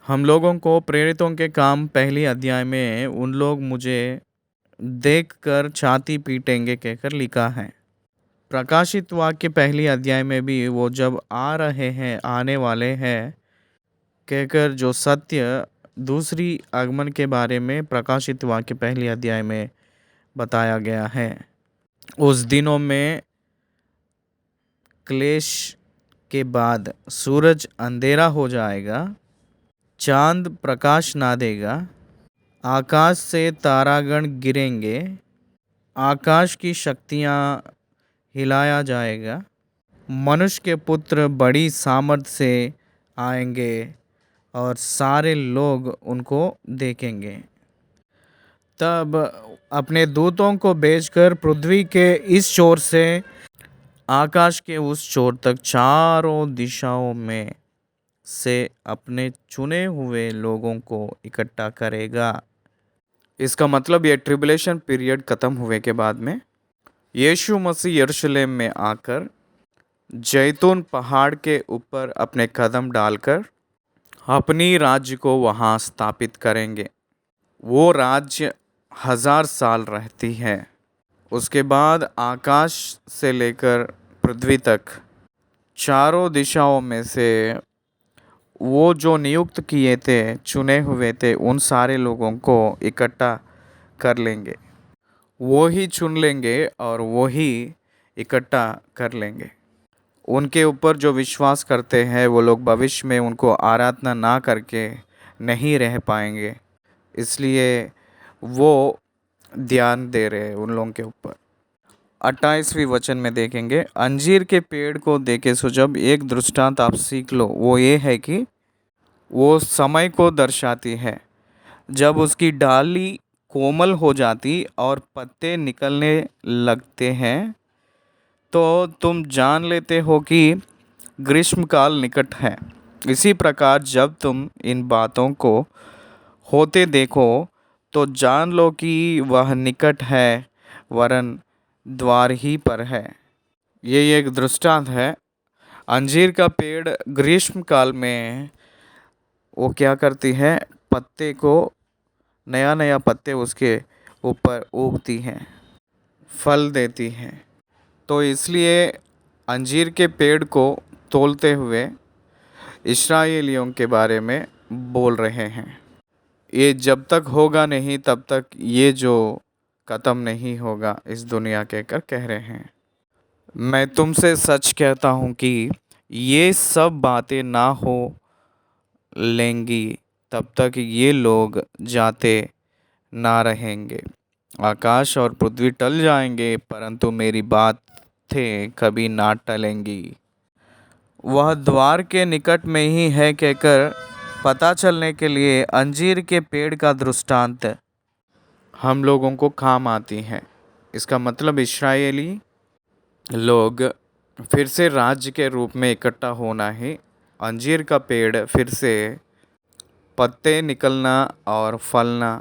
[SPEAKER 1] हम लोगों को प्रेरितों के काम पहली अध्याय में उन लोग मुझे देखकर छाती पीटेंगे कहकर लिखा है। प्रकाशित वाक्य पहली अध्याय में भी वो जब आ रहे हैं, आने वाले हैं कहकर जो सत्य दूसरी आगमन के बारे में प्रकाशित वाक्य पहली अध्याय में बताया गया है। उस दिनों में क्लेश के बाद सूरज अंधेरा हो जाएगा, चांद प्रकाश ना देगा, आकाश से तारागण गिरेंगे, आकाश की शक्तियाँ हिलाया जाएगा, मनुष्य के पुत्र बड़ी सामर्थ से आएंगे और सारे लोग उनको देखेंगे। तब अपने दूतों को भेजकर पृथ्वी के इस छोर से आकाश के उस छोर तक चारों दिशाओं में से अपने चुने हुए लोगों को इकट्ठा करेगा। इसका मतलब ये ट्रिबुलेशन पीरियड ख़त्म हुए के बाद में यीशु मसीह यरूशलेम में आकर जैतून पहाड़ के ऊपर अपने कदम डालकर अपनी राज्य को वहाँ स्थापित करेंगे। वो राज्य 1000 साल रहती है। उसके बाद आकाश से लेकर पृथ्वी तक चारों दिशाओं में से वो जो नियुक्त किए थे, चुने हुए थे, उन सारे लोगों को इकट्ठा कर लेंगे। वो ही चुन लेंगे और वो ही इकट्ठा कर लेंगे। उनके ऊपर जो विश्वास करते हैं वो लोग भविष्य में उनको आराधना ना करके नहीं रह पाएंगे। इसलिए वो ध्यान दे रहे हैं उन लोगों के ऊपर। 28वीं वचन में देखेंगे, अंजीर के पेड़ को देखे सो जब एक दृष्टांत आप सीख लो, वो ये है कि वो समय को दर्शाती है। जब उसकी डाली कोमल हो जाती और पत्ते निकलने लगते हैं तो तुम जान लेते हो कि ग्रीष्मकाल निकट है। इसी प्रकार जब तुम इन बातों को होते देखो तो जान लो कि वह निकट है, वरन द्वार ही पर है। ये एक दृष्टांत है। अंजीर का पेड़ ग्रीष्म काल में वो क्या करती है, पत्ते को नया नया पत्ते उसके ऊपर उगती हैं, फल देती हैं। तो इसलिए अंजीर के पेड़ को तोलते हुए इस्राएलियों के बारे में बोल रहे हैं। ये जब तक होगा नहीं तब तक ये जो ख़त्म नहीं होगा इस दुनिया कहकर कह रहे हैं। मैं तुमसे सच कहता हूँ कि ये सब बातें ना हो लेंगी तब तक ये लोग जाते ना रहेंगे। आकाश और पृथ्वी टल जाएंगे परंतु मेरी बातें कभी ना टलेंगी। वह द्वार के निकट में ही है कहकर पता चलने के लिए अंजीर के पेड़ का दृष्टांत हम लोगों को काम आती है। इसका मतलब इस्राएली लोग फिर से राज्य के रूप में इकट्ठा होना है। अंजीर का पेड़ फिर से पत्ते निकलना और फलना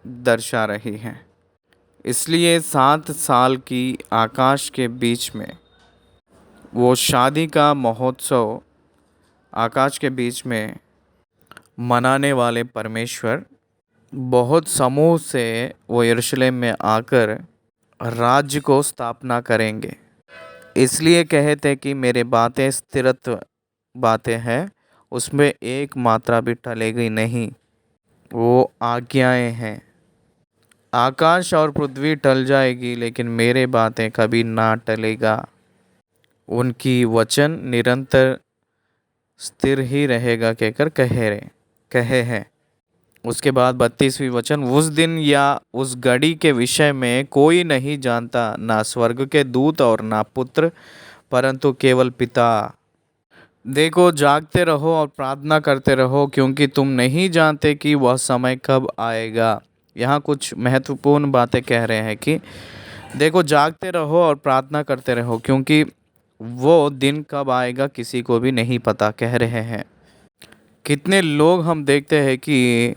[SPEAKER 1] दर्शा रही है। इसलिए 7 साल की आकाश के बीच में वो शादी का महोत्सव आकाश के बीच में मनाने वाले परमेश्वर बहुत समूह से वो यरूशलेम में आकर राज्य को स्थापना करेंगे। इसलिए कहते कि मेरे बातें स्थिरत्व बातें हैं, उसमें एक मात्रा भी टलेगी नहीं। वो आज्ञाएं हैं। आकाश और पृथ्वी टल जाएगी लेकिन मेरे बातें कभी ना टलेगा। उनकी वचन निरंतर स्थिर ही रहेगा कहकर कहे हैं। उसके बाद 32वीं वचन, उस दिन या उस घड़ी के विषय में कोई नहीं जानता, ना स्वर्ग के दूत और ना पुत्र, परंतु केवल पिता। देखो, जागते रहो और प्रार्थना करते रहो, क्योंकि तुम नहीं जानते कि वह समय कब आएगा। यहाँ कुछ महत्वपूर्ण बातें कह रहे हैं कि देखो, जागते रहो और प्रार्थना करते रहो, क्योंकि वो दिन कब आएगा किसी को भी नहीं पता, कह रहे हैं। कितने लोग हम देखते हैं कि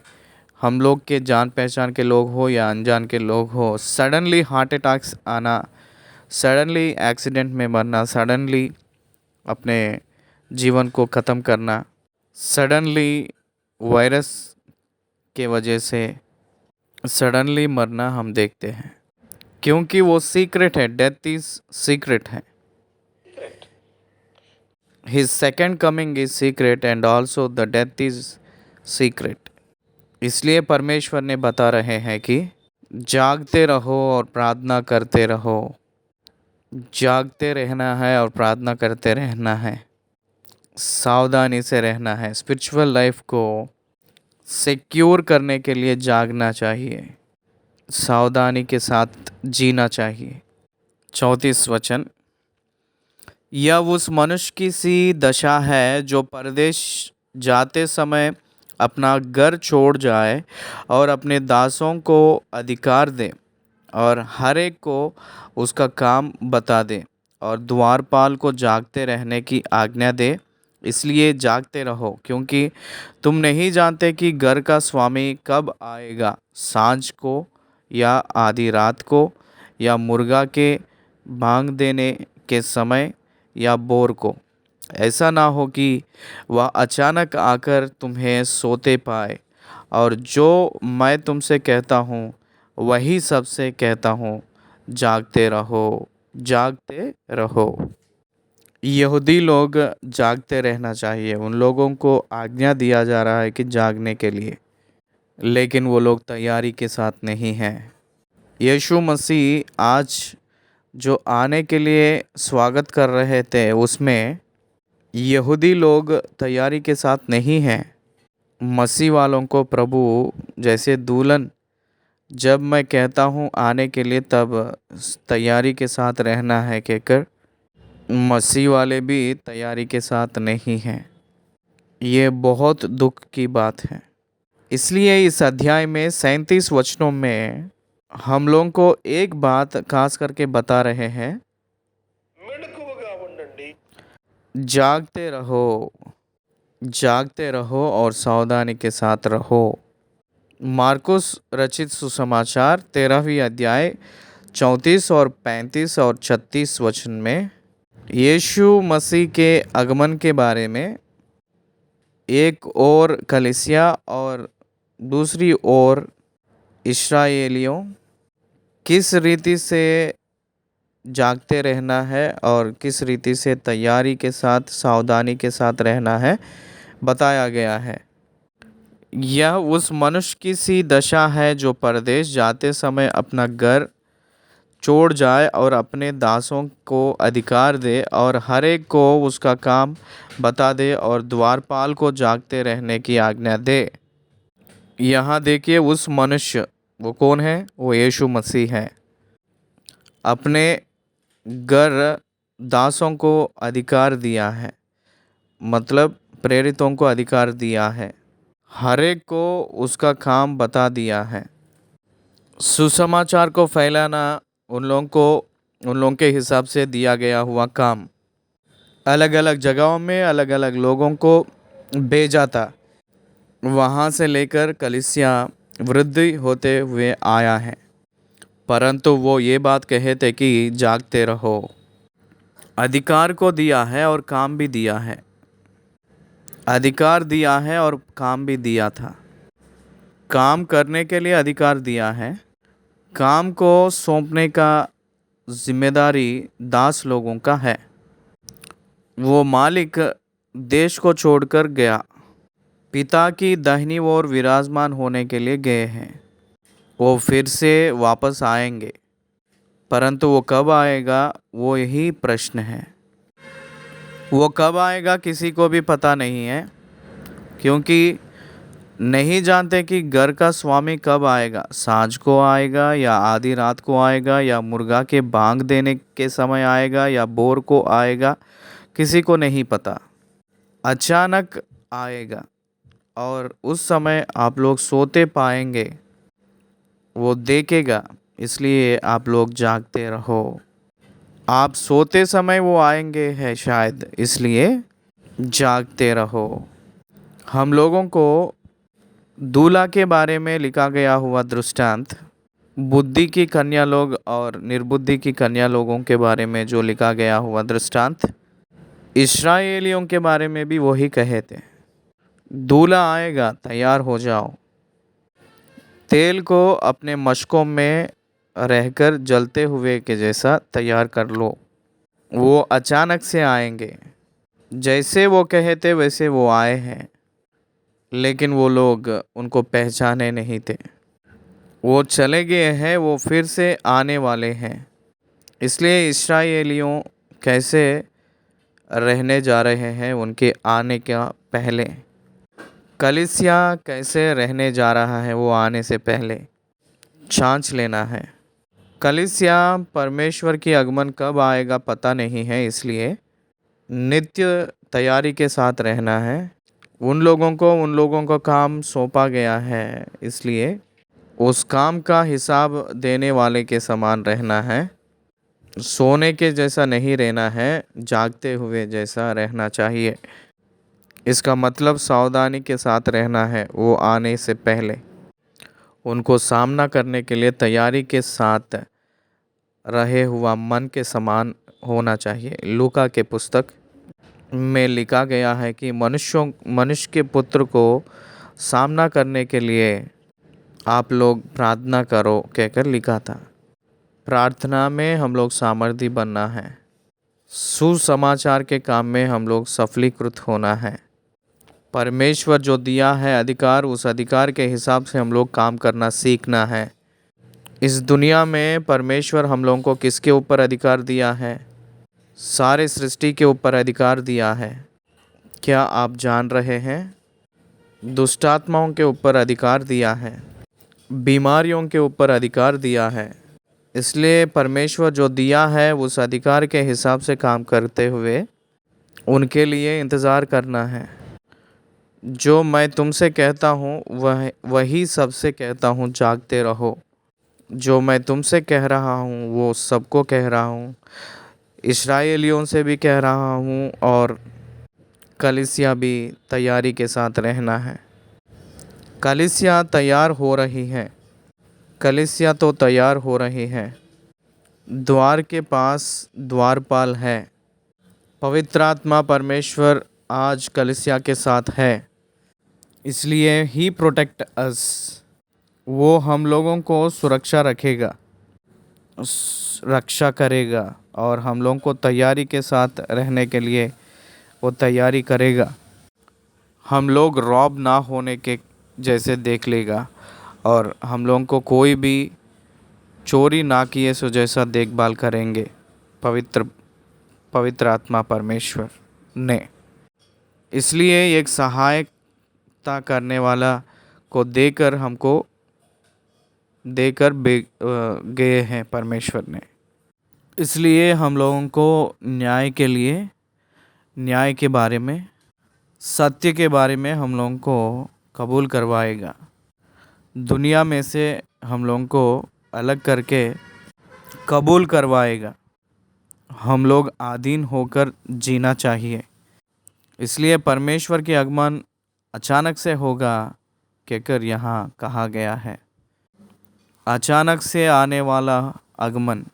[SPEAKER 1] हम लोग के जान पहचान के लोग हो या अनजान के लोग हो, सडनली हार्ट अटैक्स आना, सडनली एक्सीडेंट में मरना, सडनली अपने जीवन को ख़त्म करना, सडनली वायरस के वजह से सडनली मरना हम देखते हैं, क्योंकि वो सीक्रेट है। डेथ इज सीक्रेट है। His second coming is secret and also the death is secret। इसलिए परमेश्वर ने बता रहे हैं कि जागते रहो और प्रार्थना करते रहो। जागते रहना है और प्रार्थना करते रहना है, सावधानी से रहना है। स्पिरिचुअल लाइफ को सिक्योर करने के लिए जागना चाहिए, सावधानी के साथ जीना चाहिए। 34 वचन, यह उस मनुष्य की सी दशा है जो परदेश जाते समय अपना घर छोड़ जाए और अपने दासों को अधिकार दे और हर एक को उसका काम बता दे और द्वारपाल को जागते रहने की आज्ञा दे। इसलिए जागते रहो, क्योंकि तुम नहीं जानते कि घर का स्वामी कब आएगा, सांझ को या आधी रात को या मुर्गा के भांग देने के समय या बोर को। ऐसा ना हो कि वह अचानक आकर तुम्हें सोते पाए। और जो मैं तुमसे कहता हूँ वही सबसे कहता हूँ, जागते रहो, जागते रहो। यहूदी लोग जागते रहना चाहिए, उन लोगों को आज्ञा दिया जा रहा है कि जागने के लिए, लेकिन वो लोग तैयारी के साथ नहीं हैं। यीशु मसीह आज जो आने के लिए स्वागत कर रहे थे, उसमें यहूदी लोग तैयारी के साथ नहीं हैं। मसीह वालों को प्रभु जैसे दुल्हन, जब मैं कहता हूँ आने के लिए तब तैयारी के साथ रहना है कहकर, मसीह वाले भी तैयारी के साथ नहीं हैं। ये बहुत दुख की बात है। इसलिए इस अध्याय में 37 वचनों में हम लोगों को एक बात खास करके बता रहे हैं, जागते रहो, जागते रहो और सावधानी के साथ रहो। मार्कुस रचित सुसमाचार 13वीं अध्याय 34 और 35 और 36 वचन में यीशु मसीह के आगमन के बारे में एक और कलीसिया और दूसरी ओर इस्राएलियों किस रीति से जागते रहना है और किस रीति से तैयारी के साथ सावधानी के साथ रहना है बताया गया है। यह उस मनुष्य की सी दशा है जो परदेश जाते समय अपना घर छोड़ जाए और अपने दासों को अधिकार दे और हर एक को उसका काम बता दे और द्वारपाल को जागते रहने की आज्ञा दे। यहाँ देखिए, उस मनुष्य, वो कौन है? वो यीशु मसीह है। अपने घर दासों को अधिकार दिया है, मतलब प्रेरितों को अधिकार दिया है, हर एक को उसका काम बता दिया है। सुसमाचार को फैलाना उन लोगों के हिसाब से दिया गया हुआ काम। अलग अलग जगहों में अलग अलग लोगों को भेजा था। वहाँ से लेकर कलीसिया वृद्धि होते हुए आया है, परंतु वो ये बात कहे थे कि जागते रहो। अधिकार को दिया है और काम भी दिया है। अधिकार दिया है और काम भी दिया था। काम करने के लिए अधिकार दिया है। काम को सौंपने का जिम्मेदारी दास लोगों का है। वो मालिक देश को छोड़कर गया, पिता की दाहिनी ओर विराजमान होने के लिए गए हैं। वो फिर से वापस आएंगे, परंतु वो कब आएगा वो यही प्रश्न है। वो कब आएगा किसी को भी पता नहीं है, क्योंकि नहीं जानते कि घर का स्वामी कब आएगा। सांझ को आएगा या आधी रात को आएगा या मुर्गा के बांग देने के समय आएगा या भोर को आएगा, किसी को नहीं पता। अचानक आएगा और उस समय आप लोग सोते पाएंगे, वो देखेगा। इसलिए आप लोग जागते रहो। आप सोते समय वो आएंगे हैं शायद, इसलिए जागते रहो। हम लोगों को दूल्हा के बारे में लिखा गया हुआ दृष्टांत, बुद्धि की कन्या लोग और निर्बुद्धि की कन्या लोगों के बारे में जो लिखा गया हुआ दृष्टांत, इस्राएलियों के बारे में भी वही कहे थे। दूल्हा आएगा, तैयार हो जाओ। तेल को अपने मशकों में रहकर जलते हुए के जैसा तैयार कर लो। वो अचानक से आएंगे। जैसे वो कहे थे वैसे वो आए हैं, लेकिन वो लोग उनको पहचाने नहीं थे। वो चले गए हैं, वो फिर से आने वाले हैं। इसलिए इस्राएलियों कैसे रहने जा रहे हैं उनके आने का पहले, कलीसिया कैसे रहने जा रहा है वो आने से पहले जांच लेना है। कलीसिया परमेश्वर की आगमन कब आएगा पता नहीं है, इसलिए नित्य तैयारी के साथ रहना है। उन लोगों को काम सौंपा गया है, इसलिए उस काम का हिसाब देने वाले के समान रहना है। सोने के जैसा नहीं रहना है, जागते हुए जैसा रहना चाहिए। इसका मतलब सावधानी के साथ रहना है। वो आने से पहले उनको सामना करने के लिए तैयारी के साथ रहे हुआ मन के समान होना चाहिए। लूका के पुस्तक में लिखा गया है कि मनुष्य के पुत्र को सामना करने के लिए आप लोग प्रार्थना करो कहकर लिखा था। प्रार्थना में हम लोग सामर्थी बनना है। सुसमाचार के काम में हम लोग सफलीकृत होना है। परमेश्वर जो दिया है अधिकार, उस अधिकार के हिसाब से हम लोग काम करना सीखना है। इस दुनिया में परमेश्वर हम लोगों को किसके ऊपर अधिकार दिया है? सारे सृष्टि के ऊपर अधिकार दिया है। क्या आप जान रहे हैं? दुष्ट आत्माओं के ऊपर अधिकार दिया है, बीमारियों के ऊपर अधिकार दिया है। इसलिए परमेश्वर जो दिया है उस अधिकार के हिसाब से काम करते हुए उनके लिए इंतज़ार करना है। जो मैं तुमसे कहता हूँ वही सबसे कहता हूँ, जागते रहो। जो मैं तुमसे कह रहा हूँ वो सबको कह रहा हूँ, इस्राएलियों से भी कह रहा हूँ, और कलीसिया भी तैयारी के साथ रहना है। कलीसिया तैयार हो रही है। कलीसिया तो तैयार हो रही है। द्वार के पास द्वारपाल है। पवित्र आत्मा परमेश्वर आज कलीसिया के साथ है, इसलिए ही प्रोटेक्ट अस। वो हम लोगों को सुरक्षा रखेगा, रक्षा करेगा, और हम लोगों को तैयारी के साथ रहने के लिए वो तैयारी करेगा। हम लोग रौब ना होने के जैसे देख लेगा, और हम लोगों को कोई भी चोरी ना किए सो जैसा देखभाल करेंगे पवित्र आत्मा परमेश्वर ने। इसलिए एक सहायता करने वाला को देकर गए हैं परमेश्वर ने। इसलिए हम लोगों को न्याय के बारे में, सत्य के बारे में हम लोगों को कबूल करवाएगा। दुनिया में से हम लोगों को अलग करके कबूल करवाएगा। हम लोग अधीन होकर जीना चाहिए। इसलिए परमेश्वर की आगमन अचानक से होगा कहकर यहाँ कहा गया है। अचानक से आने वाला आगमन,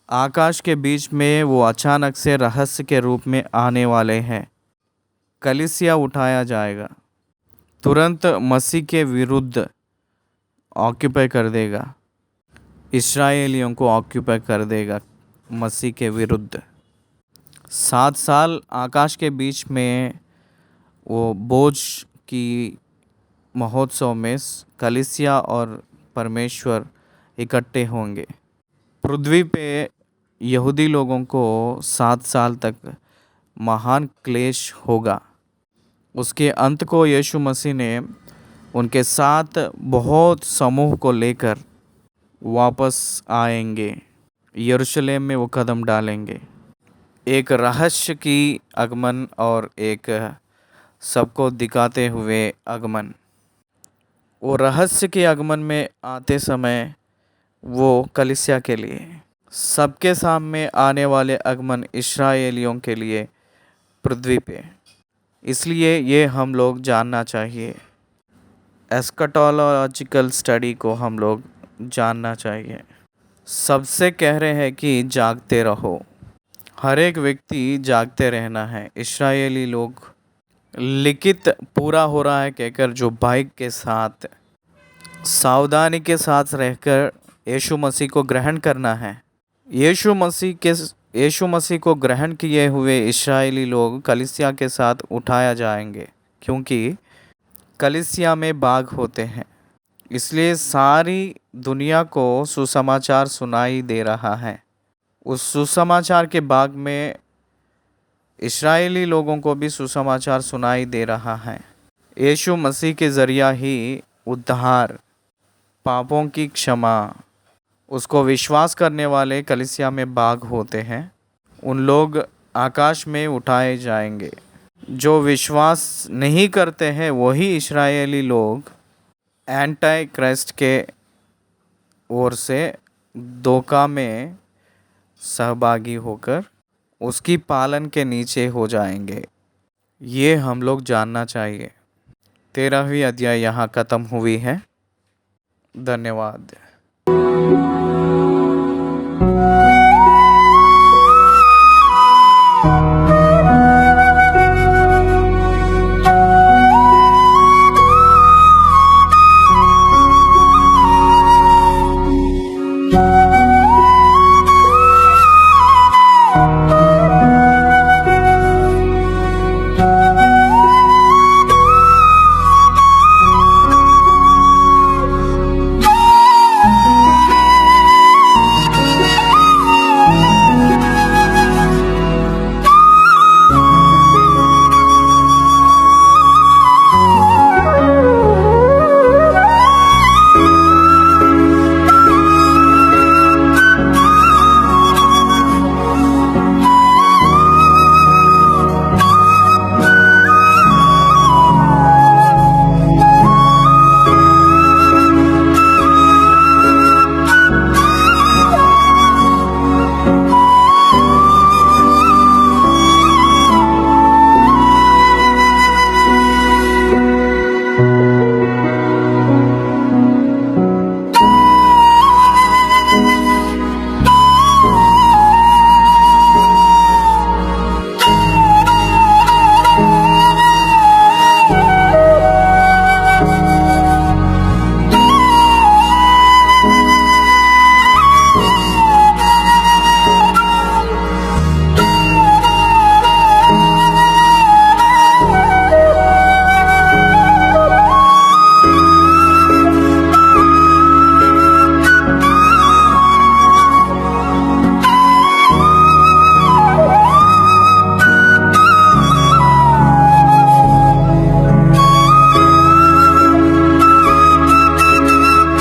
[SPEAKER 1] आकाश के बीच में वो अचानक से रहस्य के रूप में आने वाले हैं। कलीसिया उठाया जाएगा, तुरंत मसीह के विरुद्ध ऑक्यूपाई कर देगा, इस्राएलियों को ऑक्यूपाई कर देगा मसीह के विरुद्ध। 7 साल आकाश के बीच में वो बोझ की महोत्सव में कलीसिया और परमेश्वर इकट्ठे होंगे। पृथ्वी पे यहूदी लोगों को 7 साल तक महान क्लेश होगा। उसके अंत को यीशु मसीह ने उनके साथ बहुत समूह को लेकर वापस आएंगे, यरूशलेम में वो कदम डालेंगे। एक रहस्य की आगमन और एक सबको दिखाते हुए आगमन। वो रहस्य के आगमन में आते समय वो कलीसिया के लिए, सबके सामने आने वाले आगमन इस्राएलियों के लिए पृथ्वी पे। इसलिए ये हम लोग जानना चाहिए, एस्कटोलॉजिकल स्टडी को हम लोग जानना चाहिए। सबसे कह रहे हैं कि जागते रहो, हर एक व्यक्ति जागते रहना है। इस्राएली लोग लिखित पूरा हो रहा है कहकर जो भाई के साथ सावधानी के साथ रहकर यीशु मसीह को ग्रहण करना है। यीशु मसीह को ग्रहण किए हुए इस्राएली लोग कलीसिया के साथ उठाया जाएंगे, क्योंकि कलीसिया में बाग होते हैं। इसलिए सारी दुनिया को सुसमाचार सुनाई दे रहा है। उस सुसमाचार के बाग में इस्राएली लोगों को भी सुसमाचार सुनाई दे रहा है। यीशु मसीह के ज़रिया ही उद्धार, पापों की क्षमा, उसको विश्वास करने वाले कलीसिया में बाग होते हैं। उन लोग आकाश में उठाए जाएंगे। जो विश्वास नहीं करते हैं वही इस्राएली लोग एंटी क्राइस्ट के ओर से धोखा में सहभागी होकर उसकी पालन के नीचे हो जाएंगे। ये हम लोग जानना चाहिए। 13वीं अध्याय यहाँ ख़त्म हुई है। धन्यवाद।